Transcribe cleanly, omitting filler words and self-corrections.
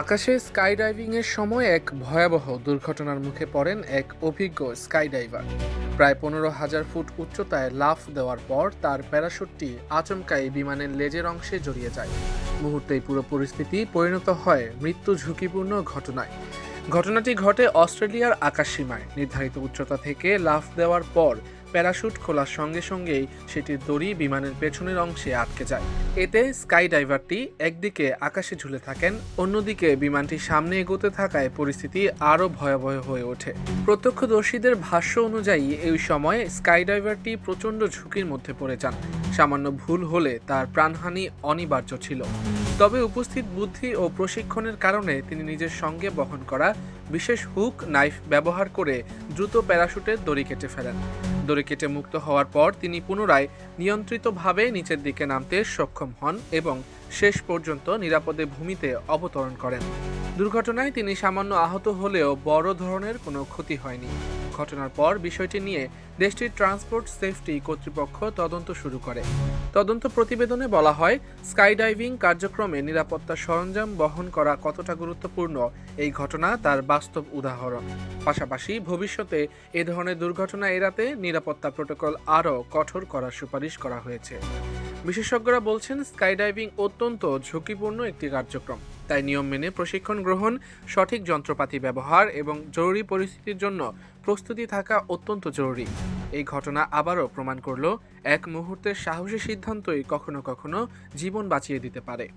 আকাশে স্কাই ডাইভিংয়ের সময় এক ভয়াবহ দুর্ঘটনার মুখে পড়েন এক অভিজ্ঞ স্কাই ডাইভার। প্রায় 15,000 ফুট উচ্চতায় লাফ দেওয়ার পর তার প্যারাশুটটি আচমকাই বিমানের লেজের অংশে জড়িয়ে যায়। মুহূর্তেই পুরো পরিস্থিতি পরিণত হয় মৃত্যু ঝুঁকিপূর্ণ ঘটনায়। ঘটনাটি ঘটে অস্ট্রেলিয়ার আকাশসীমায়। নির্ধারিত উচ্চতা থেকে লাফ দেওয়ার পর প্যারাশুট খোলার সঙ্গে সঙ্গেই সেটির দড়ি বিমানের পেছনের অংশে আটকে যায়। এতে স্কাই ডাইভারটি একদিকে আকাশে ঝুলে থাকেন, অন্যদিকে বিমানটি সামনে এগোতে থাকায় পরিস্থিতি আরও ভয়াবহ হয়ে ওঠে। প্রত্যক্ষদর্শীদের ভাষ্য অনুযায়ী এই সময় স্কাই ডাইভারটি প্রচণ্ড ঝুঁকির মধ্যে পড়ে যান। সামান্য ভুল হলে তার প্রাণহানি অনিবার্য ছিল। তবে উপস্থিত বুদ্ধি ও প্রশিক্ষণের কারণে তিনি নিজের সঙ্গে বহন করা বিশেষ হুক নাইফ ব্যবহার করে দ্রুত প্যারাশুটের দড়ি কেটে ফেলেন। দড়ি কেটে মুক্ত হওয়ার পর তিনি পুনরায় নিয়ন্ত্রিতভাবে নিচের দিকে নামতে সক্ষম হন এবং শেষ পর্যন্ত নিরাপদে ভূমিতে অবতরণ করেন। দুর্ঘটনায় তিনি সামান্য আহত হলেও বড় ধরনের কোনো ক্ষতি হয়নি। ঘটনার পর বিষয়টি নিয়ে দেশটির ট্রান্সপোর্ট সেফটি কর্তৃপক্ষ তদন্ত শুরু করে। তদন্ত প্রতিবেদনে বলা হয়, স্কাই ডাইভিং কার্যক্রমে নিরাপত্তা সরঞ্জাম বহন করা কতটা গুরুত্বপূর্ণ এই ঘটনা তার বাস্তব উদাহরণ। পাশাপাশি ভবিষ্যতে এ ধরনের দুর্ঘটনা এড়াতে নিরাপত্তা প্রোটোকল আরও কঠোর করার সুপারিশ করা হয়েছে। বিশেষজ্ঞরা বলছেন, স্কাই ডাইভিং অত্যন্ত ঝুঁকিপূর্ণ একটি কার্যক্রম। তাই নিয়ম মেনে প্রশিক্ষণ গ্রহণ, সঠিক যন্ত্রপাতি ব্যবহার এবং জরুরি পরিস্থিতির জন্য প্রস্তুতি থাকা অত্যন্ত জরুরি। এই ঘটনা আবারও প্রমাণ করল, এক মুহূর্তের সাহসী সিদ্ধান্তই কখনো কখনো জীবন বাঁচিয়ে দিতে পারে।